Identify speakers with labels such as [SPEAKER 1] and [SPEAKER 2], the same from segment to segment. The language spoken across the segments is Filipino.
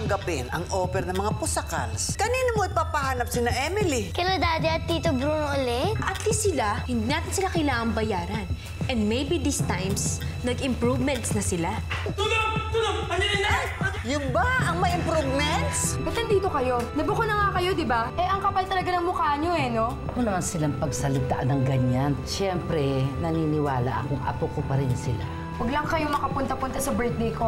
[SPEAKER 1] tanggapin ang offer ng mga pusakals, kanino mo ipapahanap sina Emily?
[SPEAKER 2] Kila Daddy at Tito Bruno ulit?
[SPEAKER 3] At least sila, hindi natin sila kailangang bayaran. And maybe these times, nag-improvements na sila.
[SPEAKER 4] Tulong! Tulong! Andiyan na!
[SPEAKER 1] Yung ba ang may improvements?
[SPEAKER 5] Ba't nandito kayo? Nabuko na nga kayo, di ba? Eh, ang kapal talaga ng mukha nyo no?
[SPEAKER 6] Ano naman silang pagsalitaan ng ganyan? Siyempre, naniniwala akong apo ko pa rin sila.
[SPEAKER 5] Huwag lang kayo makapunta-punta sa birthday ko,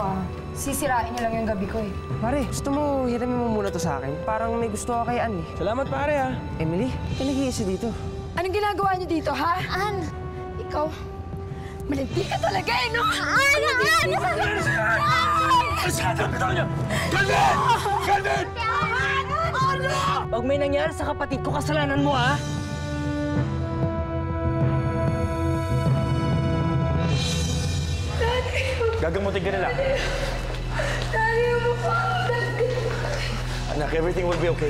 [SPEAKER 5] Sisirain niyo lang yung gabi ko,
[SPEAKER 7] Pare, gusto mo hiramin mo muna to sa akin? Parang may gusto ako kay Ann, Salamat, pare, Emily, nag-iisa dito.
[SPEAKER 5] Anong ginagawa niyo dito, ha?
[SPEAKER 2] An!
[SPEAKER 5] Ikaw, malindi ka talaga, no?
[SPEAKER 2] An!
[SPEAKER 4] Calvin! Calvin!
[SPEAKER 7] Pag may nangyari sa kapatid ko, kasalanan mo,
[SPEAKER 4] Gagamutin ka nila. Anak, everything will be okay.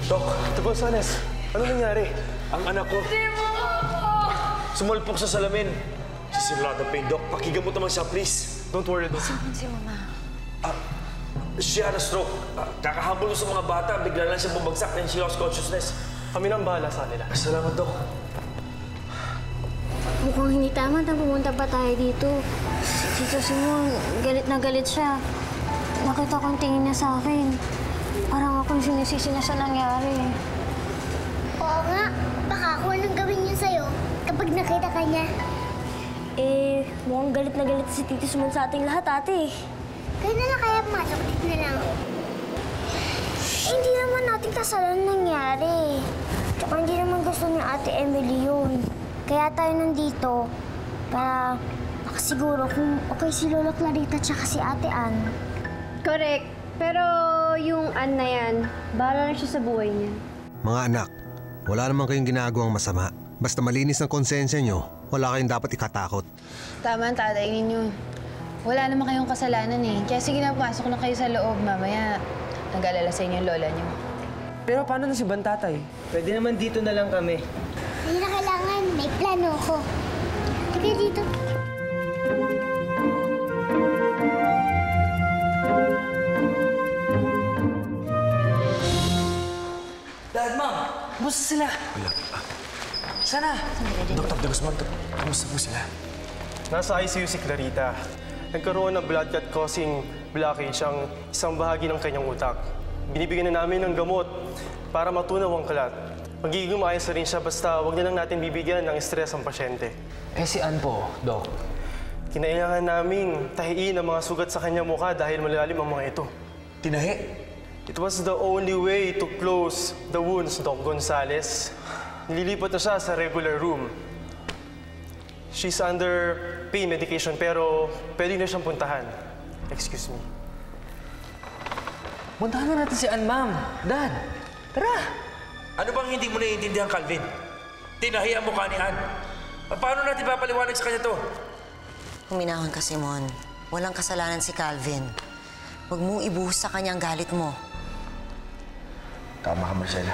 [SPEAKER 4] Dok, Dok Gonzales, ano nangyari? Ang anak ko. Sumulpok sa salamin. Sisirado pa yung Dok. Pakigamot naman siya, please. Don't worry, Dok.
[SPEAKER 2] Saan si Mama?
[SPEAKER 4] She had a stroke. Kakahabol sa mga bata. Bigla lang siya bumagsak and she lost consciousness. Kami nang bahala sa kanila. Salamat, Dok.
[SPEAKER 2] Mukhang hindi tama na pumunta pa tayo dito. Si Tito Simon, galit na galit siya. Nakita kong tingin niya sa akin. Parang akong sinisisi na sa nangyari.
[SPEAKER 8] Oo nga. Baka ako anong gawin niya sa'yo kapag nakita ka niya.
[SPEAKER 2] Mukhang galit na galit si Tito Simon sa ating lahat, ate.
[SPEAKER 8] Kaya na lang kaya pumasok dito na lang. Hindi naman natin kasalanan nangyari. Tsaka hindi naman gusto ni Ate Emily yun. Kaya tayo nandito para makasiguro kung okay si Lola Clarita tsaka si Ate Ann.
[SPEAKER 3] Correct. Pero yung Ann na yan, bahala na siya sa buhay niya.
[SPEAKER 9] Mga anak, wala naman kayong ginagawang masama. Basta malinis ang konsensya nyo, wala kayong dapat ikatakot.
[SPEAKER 10] Tama ang tatay ninyo. Wala naman kayong kasalanan Kaya sige na, pasok na kayo sa loob. Mamaya, nag-alala sa inyo yung lola niyo.
[SPEAKER 7] Pero paano na si Bantatay?
[SPEAKER 11] Pwede naman dito na lang kami.
[SPEAKER 8] Hindi na kailangan. May plano ko. Sige dito.
[SPEAKER 7] Dad, Mom, kumusta sila?
[SPEAKER 4] Wala.
[SPEAKER 7] Sana?
[SPEAKER 4] Dr. De Guzman, kamusta po sila?
[SPEAKER 12] Nasa ICU si Clarita. Nagkaroon ng blood clot causing blockage ang isang bahagi ng kanyang utak. Binibigyan na namin ng gamot para matunaw ang kalat. Magiging maayos na rin siya basta huwag na lang natin bibigyan ng stress ang pasyente.
[SPEAKER 7] Si Ann po, Doc.
[SPEAKER 12] Kinailangan naming tahiin ang mga sugat sa kanyang mukha dahil malalim ang mga ito.
[SPEAKER 4] Tinahi?
[SPEAKER 12] It was the only way to close the wounds, Doc Gonzales. Nililipat na siya sa regular room. She's under pain medication pero pwede na siyang puntahan. Excuse me.
[SPEAKER 7] Puntahan na natin si Ann, Ma'am. Dad, tara!
[SPEAKER 4] Ano bang hindi mo naiintindihan, Calvin? Tinahi ang mukha ni Ann. Paano natin papaliwanag sa kanya to?
[SPEAKER 13] Huminahon ka, Simon. Walang kasalanan si Calvin. Huwag mong ibuhos sa kanya ang galit mo.
[SPEAKER 4] Tama ka, Marcela.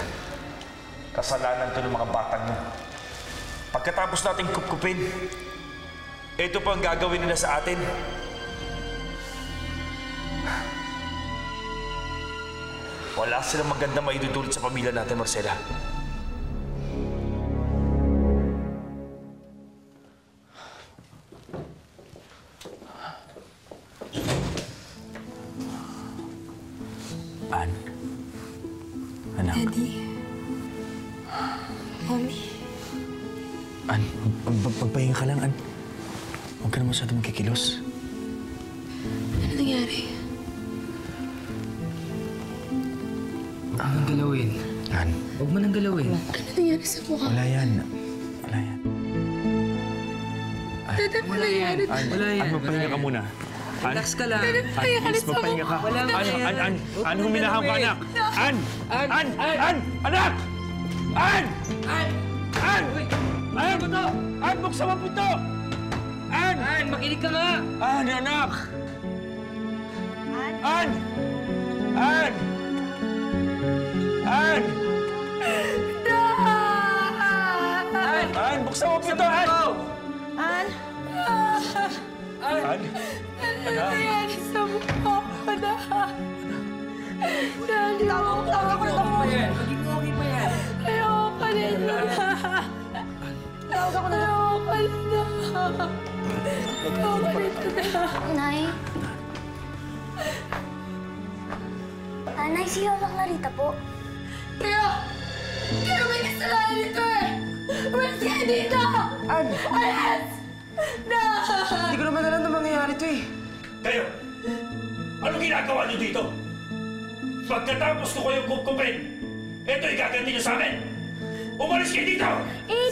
[SPEAKER 4] Kasalanan to ng mga batang mo. Pagkatapos nating kupkupin, ito pa ang gagawin nila sa atin. Wala silang maganda maidudulot sa pamilya natin, Marcela. Ann? Anak?
[SPEAKER 5] Daddy. Mommy.
[SPEAKER 4] Ann, magpahinga ka lang, Ann. Huwag ka na masyado magkikilos.
[SPEAKER 5] Ano nangyari?
[SPEAKER 11] Huwag nang galawin.
[SPEAKER 4] Ann?
[SPEAKER 11] Huwag mo nang galawin.
[SPEAKER 5] Ano nangyari sa mukha?
[SPEAKER 4] Wala yan. Wala yan.
[SPEAKER 5] Dad, ano nangyari?
[SPEAKER 11] Wala yan.
[SPEAKER 4] Ann, magpahinga ka muna.
[SPEAKER 11] Relax ka lang.
[SPEAKER 4] Please, magpahinga ka. Ann, huminahang ka, anak! Ann! Ann! Ann! Anak! Ann!
[SPEAKER 11] Ann!
[SPEAKER 4] Ann!
[SPEAKER 11] Ann! Puto!
[SPEAKER 4] Ann, buksan mo puto! Ann!
[SPEAKER 11] Ann, makinig ka nga!
[SPEAKER 4] Ann, anak! Ann! Ann! Ann! Ann, buksan mo puto, Ann!
[SPEAKER 5] Ann?
[SPEAKER 4] Ann?
[SPEAKER 5] Ano nangyari sa mukha ko, anak? Daddy, tawag ko na ako.
[SPEAKER 11] Maging okay pa yan.
[SPEAKER 5] Ayoko ka rin na. Tawag ako na. Ayoko ka rin na. Ayoko ka rin na.
[SPEAKER 2] Nay? Nay, si Lola Clarita po.
[SPEAKER 5] Kaya may kasalanan dito eh! Umalis kayo dito! Alas! No!
[SPEAKER 7] Hindi ko naman alam na mangyayari to eh.
[SPEAKER 4] Kayo! Anong ginagawa niyo dito? Pagkatapos ko kayong kupkupin, ito igaganti niyo sa amin! Umalis kayo dito!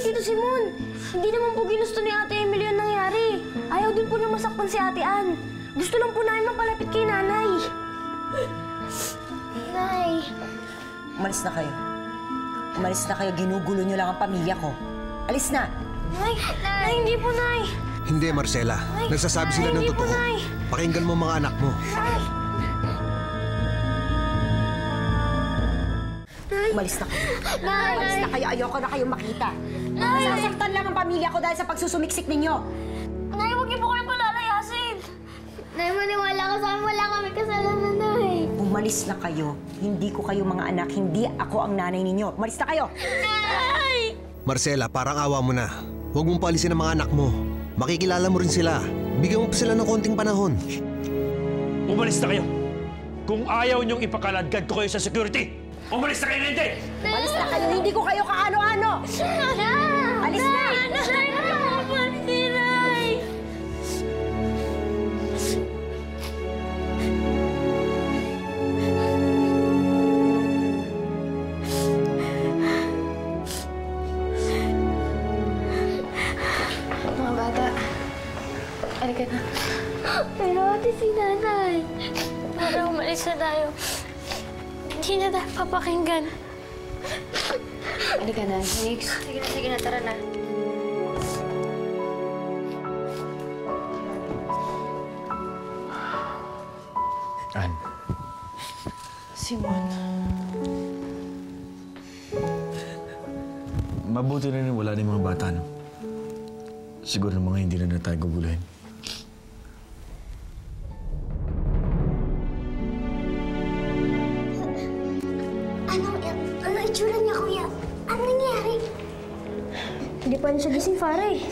[SPEAKER 2] Tito Simon, hindi naman po ginusto ni Ate Emily ang nangyari. Ayaw din po na masaktan si Ate Ann. Gusto lang po namin mapalapit kay Nanay. Nay.
[SPEAKER 13] Umalis na kayo. Umalis na kayo. Ginugulo niyo lang ang pamilya ko. Alis na!
[SPEAKER 2] Nay, hindi po, Nay.
[SPEAKER 9] Hindi, Marcela. Nagsasabi sila ng
[SPEAKER 2] hindi po,
[SPEAKER 9] totoo.
[SPEAKER 2] Nay.
[SPEAKER 9] Pakinggan mo mga anak mo.
[SPEAKER 13] Umalis na kayo.
[SPEAKER 2] Nay!
[SPEAKER 13] Umalis na kayo. Ayoko na kayong makita. Sasaktan lang ang pamilya ko dahil sa pagsusumiksik ninyo.
[SPEAKER 2] Nay, huwag niyo po kayo palalayasin. Nay, maniwala ka sa amin. Wala kami kasalanan, Nay.
[SPEAKER 13] Umalis na kayo. Hindi ko kayo mga anak. Hindi ako ang nanay ninyo. Umalis na kayo!
[SPEAKER 2] Nay!
[SPEAKER 9] Marcela, parang awa mo na. Huwag mong paalisin ang mga anak mo. Makikilala mo rin sila. Bigyan mo pa sila ng konting panahon.
[SPEAKER 4] Umalis na kayo! Kung ayaw niyong ipakaladkad ko kayo sa security, umalis na kayo na hindi!
[SPEAKER 13] Umalis na kayo. Hindi ko kayo kaano-ano. Alis na!
[SPEAKER 2] Nay, nakakapan si Nay!
[SPEAKER 10] Mga bata, halika na.
[SPEAKER 2] Pero ate si Nanay. Para umalis na tayo. Hindi na tayo papakinggan.
[SPEAKER 10] Halika na, Nix.
[SPEAKER 2] Sige na, tara na.
[SPEAKER 14] Ann.
[SPEAKER 10] Simon.
[SPEAKER 14] Mabuti na rin wala na yung mga bata, no? Siguro ng mga hindi na tayo guguluhin.
[SPEAKER 8] Ano itsura niya, kuya? Ano nangyari?
[SPEAKER 2] Hindi pa siya gising, pare.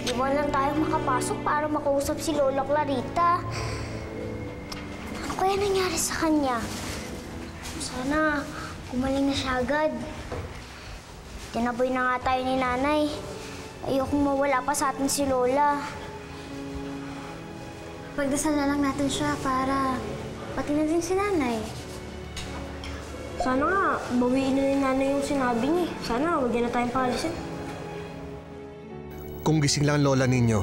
[SPEAKER 8] Di ba lang tayo makapasok para makausap si Lola Clarita? Ano kaya nangyari sa kanya? Sana gumaling na siya agad. Tinaboy na nga tayo ni Nanay. Ayokong mawala pa sa atin si Lola.
[SPEAKER 2] Pagdasal na lang natin siya para pati na din si Nanay. Sana nga, bawiin na ni Nanay yung sinabi niya. Sana, huwag na tayong paalisin.
[SPEAKER 9] Kung gising lang ang lola ninyo,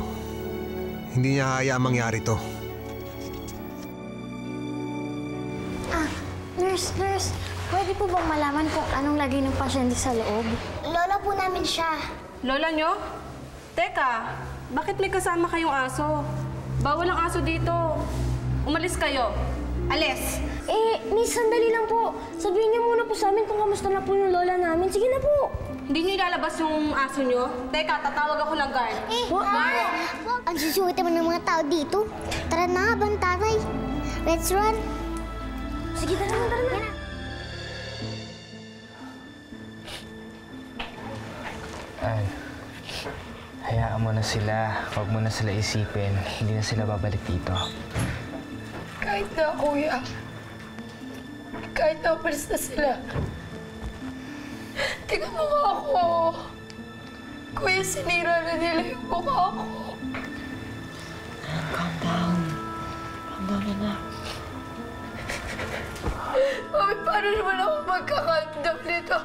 [SPEAKER 9] hindi niya hayaang mangyari to.
[SPEAKER 2] Nurse, pwede po bang malaman kung anong lagay ng pasyente sa loob?
[SPEAKER 8] Lola po namin siya.
[SPEAKER 15] Lola nyo? Teka, bakit may kasama kayong aso? Bawal ang aso dito. Umalis kayo. Alis!
[SPEAKER 2] Miss, sandali lang po. Sabihin niyo muna po sa amin kung kamusta na po yung lola namin. Sige na po.
[SPEAKER 15] Hindi nyo ilalabas yung aso nyo? Teka, tatawag ako ng guard.
[SPEAKER 8] Ang susuwit naman ng mga tao dito. Tara na, bantaray. Let's run.
[SPEAKER 2] Sige, tara na.
[SPEAKER 16] Ann, hayaan mo na sila. Huwag mo na sila isipin. Hindi na sila babalik dito.
[SPEAKER 5] Kahit na, kuya. Kahit na umalis na sila. Tingnan mo nga ako. Kuya, sinira na nila yung mukha ko.
[SPEAKER 13] Calm down. Calm down, anak.
[SPEAKER 5] Mami, paano naman ako magkakandam nito?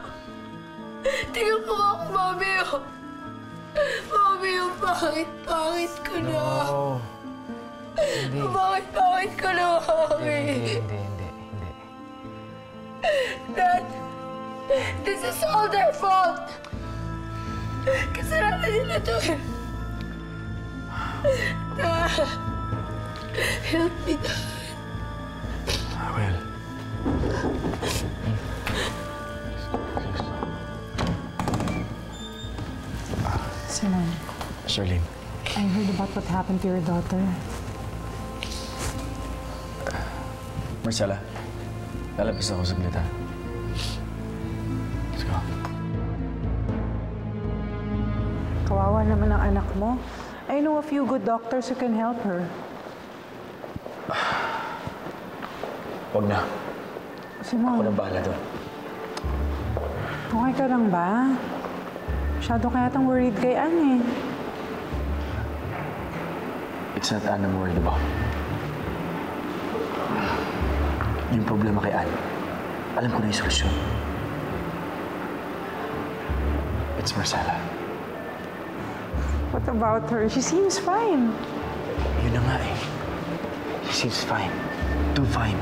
[SPEAKER 5] Tingnan mo nga ako, Mami. Mami, pangit ko na.
[SPEAKER 16] No. Hindi.
[SPEAKER 5] Pangit ko na, Mami.
[SPEAKER 16] Hindi.
[SPEAKER 5] Dad, this is all their fault. Kasalanan nila to. Dad, help me, Dad.
[SPEAKER 14] Well.
[SPEAKER 5] Simon,
[SPEAKER 14] Charlene.
[SPEAKER 5] I heard about what happened to your daughter.
[SPEAKER 14] Marcella, lalabas ako saglit ha. Let's go.
[SPEAKER 17] Kawawa naman ang anak mo. I know a few good doctors who can help her.
[SPEAKER 14] Huwag na.
[SPEAKER 17] Simon.
[SPEAKER 14] Ako nang bahala doon.
[SPEAKER 17] Okay ka lang ba? Masyado ka yatang worried kay Anne eh.
[SPEAKER 14] It's not Anne I'm worried about. Yung problema kay Anne, alam ko na yung solusyon. It's Marcella.
[SPEAKER 17] What about her? She seems fine.
[SPEAKER 14] Yun na nga eh. She seems fine. Too fine.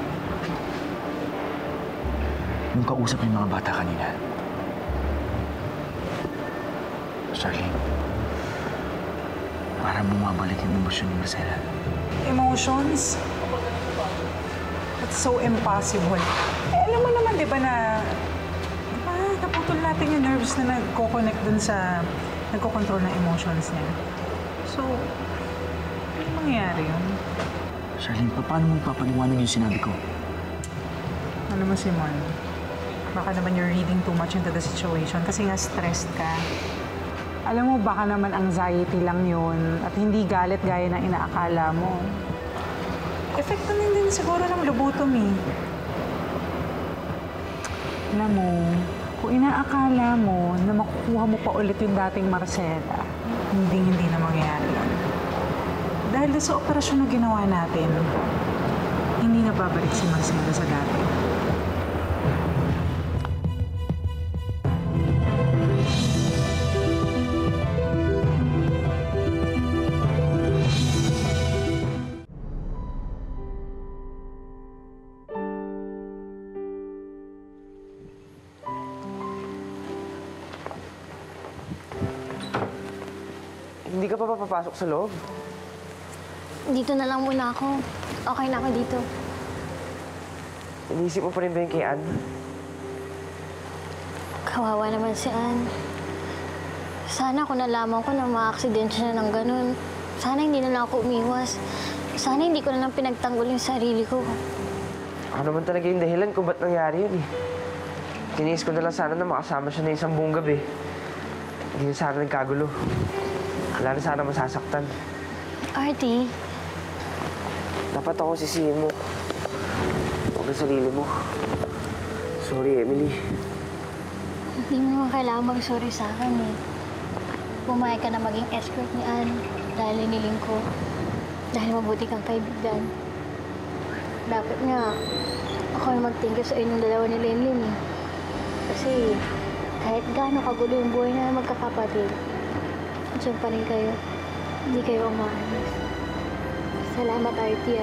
[SPEAKER 14] Nung kausap yung mga bata kanina, Charlene, parang bumabalik yung emosyon ni Marcella.
[SPEAKER 17] Emotions? That's so impossible. Eh, alam mo naman, di ba na... Di ba, naputol natin yung nerves na nagko-connect dun sa... nagko-control ng emotions niya. So, ano mangyayari yun?
[SPEAKER 14] Charlene, paano mo papaliwanag yung sinabi ko?
[SPEAKER 17] Ano mo, Simon? Baka naman you're reading too much into the situation kasi nga stressed ka. Alam mo, baka naman anxiety lang yun at hindi galit gaya ng inaakala mo. Epekto din siguro ng lobotomy. Alam mo, kung inaakala mo na makukuha mo pa ulit yung dating Marcella, hindi na mangyayari yun. Dahil sa operasyon na ginawa natin, hindi na babalik si Marcella sa dati.
[SPEAKER 7] Hindi ka pa papasok sa loob?
[SPEAKER 2] Dito na lang muna ako. Okay na ako dito.
[SPEAKER 7] Iniisip mo pa rin ba yung kay Anne?
[SPEAKER 2] Kawawa naman si Anne. Sana kung nalaman ko na ma-accident siya ng ganun, sana hindi na lang ako umiwas. Sana hindi ko na lang pinagtanggol yung sarili ko.
[SPEAKER 7] Ako naman talaga yung dahilan kung ba't nangyari yun eh. Tiniis ko na lang sana na makasama siya na isang buong gabi. Hindi na sana nagkagulo. Wala na sana masasaktan.
[SPEAKER 2] Artie.
[SPEAKER 7] Dapat ako sisihin mo. Huwag ang sarili mo. Sorry, Emily.
[SPEAKER 2] Hindi mo naman kailangan mag-sorry sa akin eh. Pumayag ka na maging escort ni Anne dahil iniling ko. Dahil mabuti kang kaibigan. Dapat nga, ako yung mag-thank you sa inyong dalawa ni Lenlin eh. Kasi kahit gaano kagulo yung buhay na magkakapatid, diyan pa rin kayo. Hindi kayo umaalis. Salamat, Artie.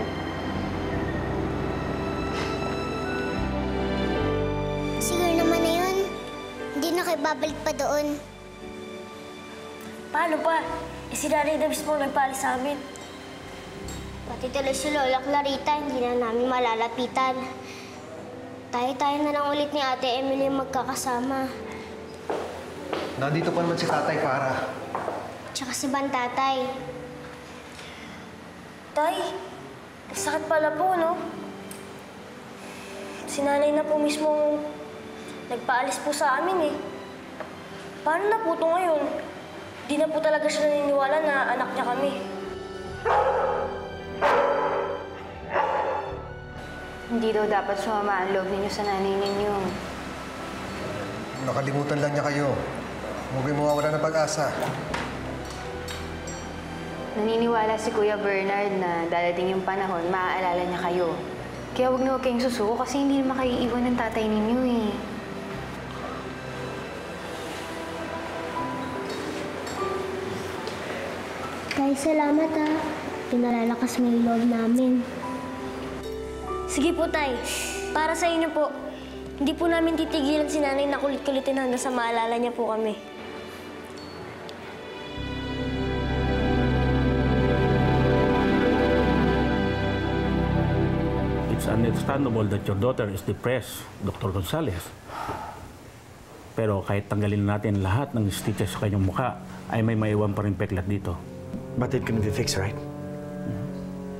[SPEAKER 8] Siguro naman na yun. Hindi na kayo babalik pa doon.
[SPEAKER 2] Paano pa? Si Nanay na mismo nagpaalis sa amin.
[SPEAKER 8] Pati tuloy si Lola Clarita, hindi na namin malalapitan. Tayo-tayo na lang ulit ni Ate Emily magkakasama.
[SPEAKER 9] Nandito pa naman si Tatay para.
[SPEAKER 8] Tsaka si Bantatay.
[SPEAKER 2] Tay, sakit pala po, no? Si Nanay na po mismo nagpaalis po sa amin, eh. Paano na po ito ngayon? Di na po talaga siya naniniwala na anak niya kami.
[SPEAKER 10] Hindi daw dapat sumama ang loob ninyo sa nanay ninyo.
[SPEAKER 9] Nakalimutan lang niya kayo. Huwag kayong mawawala ng pag-asa.
[SPEAKER 10] Naniniwala si Kuya Bernard na dadating yung panahon, maaalala niya kayo. Kaya huwag na huwag kayong susuko kasi hindi naman kayo iiwan ng tatay ninyo eh.
[SPEAKER 8] Tay, salamat ha. Pinalalakas mo yung loob namin.
[SPEAKER 2] Sige po, Tay. Para sa inyo po, hindi po namin titigilan si Nanay na kulit-kulitin hanggang sa maalala niya po kami.
[SPEAKER 18] It's understandable that your daughter is depressed, Dr. Gonzalez. Pero kahit tanggalin natin lahat ng stitches sa kanyang mukha, ay may maiwan pa rin peklat dito.
[SPEAKER 14] But it can be fixed, right?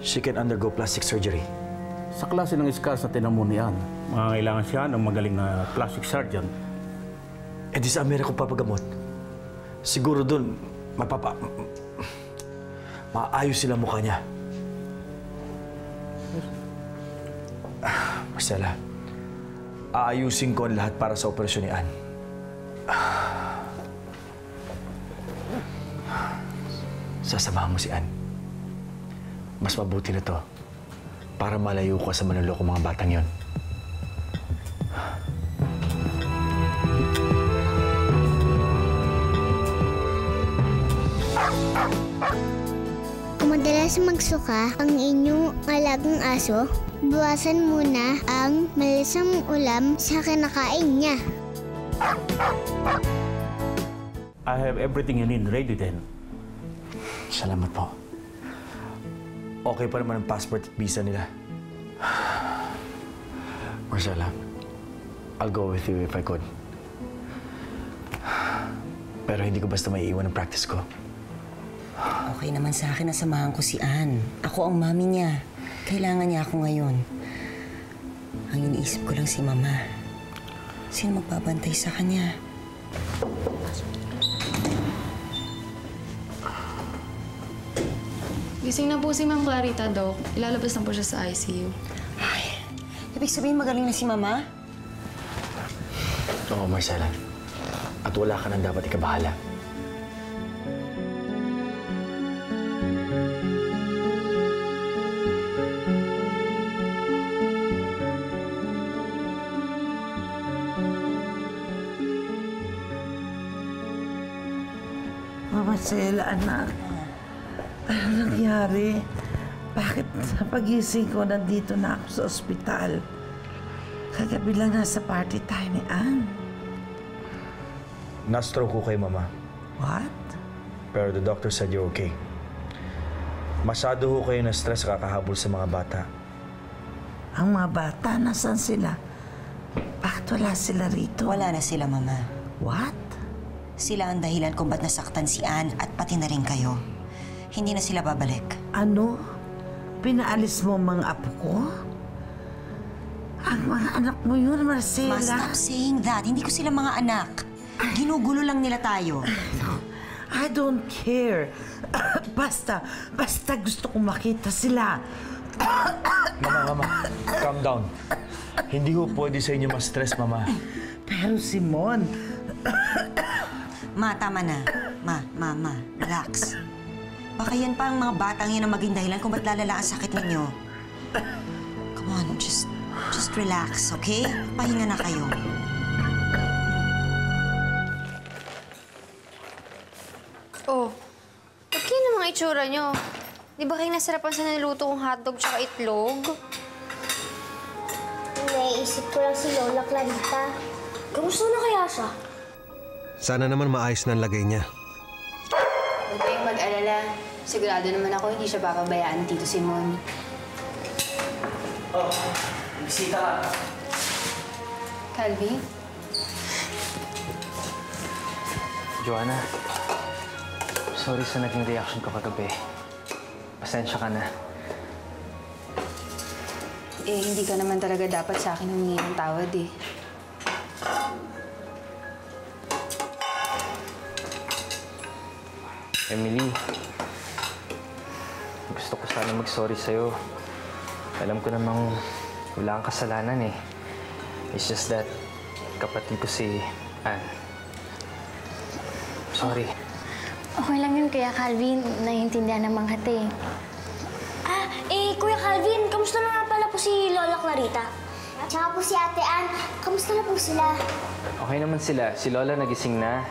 [SPEAKER 14] She can undergo plastic surgery.
[SPEAKER 18] Sa klase ng scars na tinamunian, mangangailangan siya ng magaling na plastic surgeon.
[SPEAKER 14] Eh di sa Amerika ko papagamot. Siguro doon, maayos sila mukha niya. Marcela, aayusin ko ang lahat para sa operasyon ni Ann. Sasamahan mo si Ann. Mas mabuti na to para malayo ka sa manloloko mga batang yon.
[SPEAKER 8] Kung madalas magsuka ang inyong alagang aso, bawasan muna ang malisang ulam sa kinakain niya.
[SPEAKER 18] I have everything you need ready then.
[SPEAKER 14] Salamat po. Okay pa naman ang passport at visa nila. Marcela, I'll go with you if I could. Pero hindi ko basta maiiwan ang practice ko.
[SPEAKER 13] Okay naman sa akin na samahan ko si Ann. Ako ang mami niya. Kailangan niya ako ngayon. Ang iniisip ko lang si Mama. Sino magbabantay sa kanya?
[SPEAKER 10] Gising na po si Ma'am Clarita, Doc. Ilalabas na po siya sa ICU.
[SPEAKER 13] Ay, ibig sabihin magaling na si Mama?
[SPEAKER 14] Oo, Marcela. At wala ka nang dapat ikabahala.
[SPEAKER 19] Marcela, anak. Ano nangyari? Bakit sa pagising ko nandito na ako sa ospital? Kagabi lang nasa party tayo ni Ann.
[SPEAKER 14] Na-stroke ko kay Mama.
[SPEAKER 19] What?
[SPEAKER 14] Pero the doctor said you're okay. Masyado ho kayo na-stress kakahabol sa mga bata.
[SPEAKER 19] Ang mga bata, nasaan sila? Bakit wala sila rito?
[SPEAKER 13] Wala na sila, Mama.
[SPEAKER 19] What?
[SPEAKER 13] Sila ang dahilan kung ba't nasaktan si Ann at pati na rin kayo. Hindi na sila babalik.
[SPEAKER 19] Ano? Pinaalis mo ang mga apo ko? Ang mga anak mo yun, Marcela.
[SPEAKER 13] Ma, stop saying that. Hindi ko sila mga anak. Ginugulo lang nila tayo.
[SPEAKER 19] I don't care. Basta gusto kong makita sila.
[SPEAKER 14] Mama, calm down. Hindi ho pwede sa inyo ma-stress, Mama.
[SPEAKER 19] Pero Simon...
[SPEAKER 13] Ma, tama na. Ma, relax. Baka yan pa ang mga batang yan ang maging dahilan kung ba't lalala ang sakit ninyo. Come on, just relax, okay? Pahinga na kayo.
[SPEAKER 3] Oh, ba't kayo na mga itsura nyo? Di ba kayo nasarapan sa niluto kong hotdog tsaka itlog?
[SPEAKER 8] Naiisip ko lang si Lola Clarita. Kamusta na kaya siya?
[SPEAKER 9] Sana naman maayos na ang lagay niya.
[SPEAKER 10] Huwag kayong mag-alala. Sigurado naman ako hindi siya papabayaan ni Tito Simon.
[SPEAKER 12] Oh, bisita ka.
[SPEAKER 10] Calvin?
[SPEAKER 16] Joanna, sorry sa naging reaction ko kagabi. Pasensya ka na.
[SPEAKER 10] Eh, hindi ka naman talaga dapat sa akin humingi ng tawad eh.
[SPEAKER 16] Emily, gusto ko sana mag-sorry sa'yo. Alam ko namang wala kang kasalanan eh. It's just that kapatid ko si Ann. Sorry.
[SPEAKER 2] Okay lang yun, Kuya Calvin. Naiintindihan naman kita eh.
[SPEAKER 8] Kuya Calvin, kamusta na nga pala po si Lola Clarita? Tsaka po si Ate Ann, kamusta na po sila?
[SPEAKER 16] Okay naman sila. Si Lola nagising na.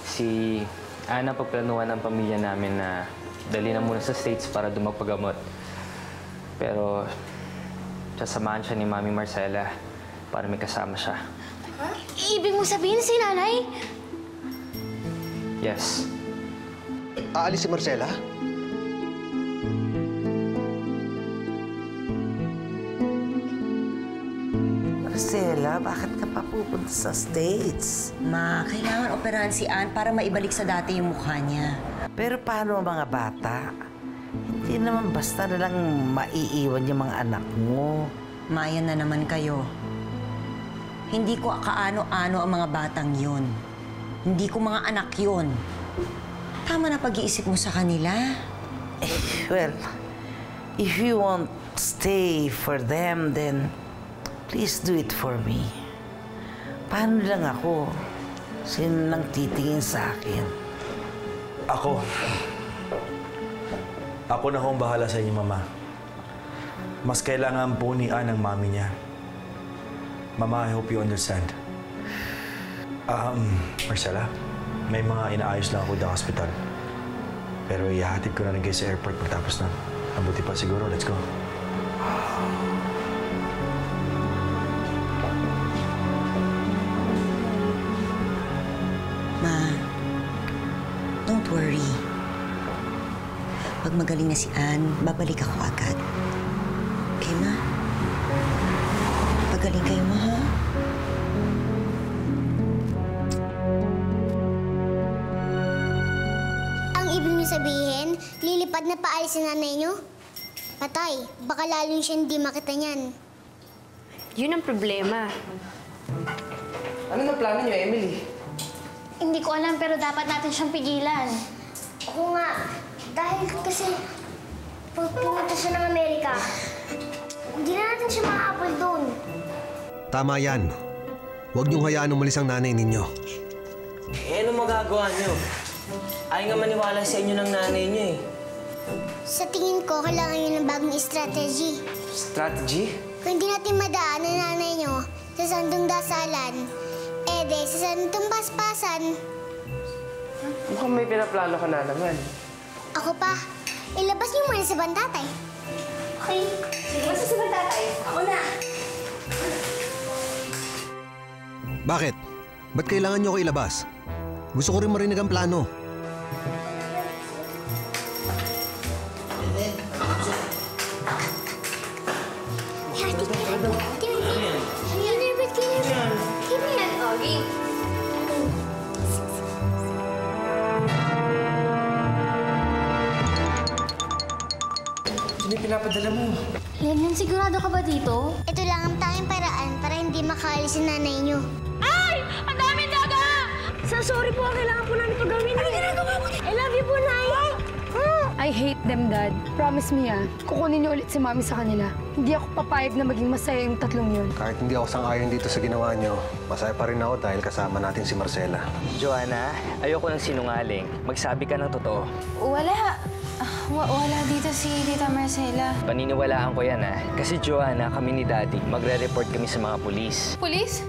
[SPEAKER 16] Si Ana pagplanuhan ng pamilya namin na dali na muna sa States para dumagpagamot. Pero sasamahan siya ni Mami Marcela para may kasama siya.
[SPEAKER 2] Ibig mo sabihin si Nanay?
[SPEAKER 16] Yes.
[SPEAKER 9] Aalis si Marcela?
[SPEAKER 19] Marcela, bakit ka pa pupunta sa States?
[SPEAKER 13] Ma, kailangan operahan si Ann para maibalik sa dati yung mukha niya.
[SPEAKER 19] Pero paano ang mga bata? Hindi Hindi naman basta na lang maiiwan yung mga anak mo.
[SPEAKER 13] Mayan na naman kayo. Hindi ko kaano-ano ang mga batang yun. Hindi ko mga anak yun. Tama na pag-iisip mo sa kanila.
[SPEAKER 19] Well, if you won't stay for them, then please do it for me. Paano lang ako? Sino nang titingin sa akin?
[SPEAKER 14] Ako na hong bahala sa inyo, Mama. Mas kailangan po ni Ann ang mami niya. Mama, I hope you understand. Marcela, may mga inaayos lang ako sa hospital. Pero ihahatid ko na rin kayo sa airport pagtapos na. Mabuti pa siguro. Let's go.
[SPEAKER 13] Ma, don't worry. Pag magaling na si Ann, babalik ako agad. Okay, Ma? Pagaling kayo, Ma, ha?
[SPEAKER 8] Ang ibig niyo sabihin, lilipad na paalis sa nanay niyo? Patay, baka lalo siya hindi makita niyan.
[SPEAKER 3] Yun ang problema.
[SPEAKER 7] Ano na plano niyo, Emily?
[SPEAKER 2] Hindi ko alam, pero dapat natin siyang pigilan.
[SPEAKER 8] Oo nga, dahil kasi pag pumunta siya ng Amerika, hindi na natin siya makaabol doon.
[SPEAKER 9] Tama yan. Huwag niyong hayaan umalis ang nanay ninyo.
[SPEAKER 20] Eh, ano magagawa niyo? Ayaw nga maniwala sa inyo ng nanay niyo eh.
[SPEAKER 8] Sa tingin ko, kailangan niyo ng bagong strategy.
[SPEAKER 7] Strategy?
[SPEAKER 8] Kung hindi natin madaan ang nanay niyo sa sandong dasalan, sa sandong paspasan.
[SPEAKER 7] Mukhang may pinaplano ka na naman.
[SPEAKER 8] Ako pa, ilabas niyo muna sa bandatay. Okay. Sige, basta sa bandatay. Ako na.
[SPEAKER 9] Bakit? Ba't kailangan niyo ako ilabas? Gusto ko rin marinig ang plano.
[SPEAKER 7] Hindi pinapadala mo.
[SPEAKER 2] Lennon, sigurado ka ba dito?
[SPEAKER 8] Ito lang ang tanging paraan para hindi makaalis ang nanay niyo.
[SPEAKER 5] Ay! Ang daming daga! Sorry po, kailangan po namin pagawin. Ano ginagawa mo? I love you po, Nay!
[SPEAKER 21] I hate them, Dad. Promise me, kukunin niyo ulit si Mami sa kanila. Hindi ako papayag na maging masaya yung tatlong yun.
[SPEAKER 9] Kahit hindi ako sang-ayon dito sa ginawa niyo, masaya pa rin ako dahil kasama natin si Marcela.
[SPEAKER 16] Joanna, ayoko ng sinungaling. Magsabi ka ng totoo.
[SPEAKER 10] Wala dito si Tita Marcela.
[SPEAKER 16] Paniniwalaan ko yan, Kasi Joanna, kami ni Daddy, magre-report kami sa mga pulis.
[SPEAKER 10] Pulis?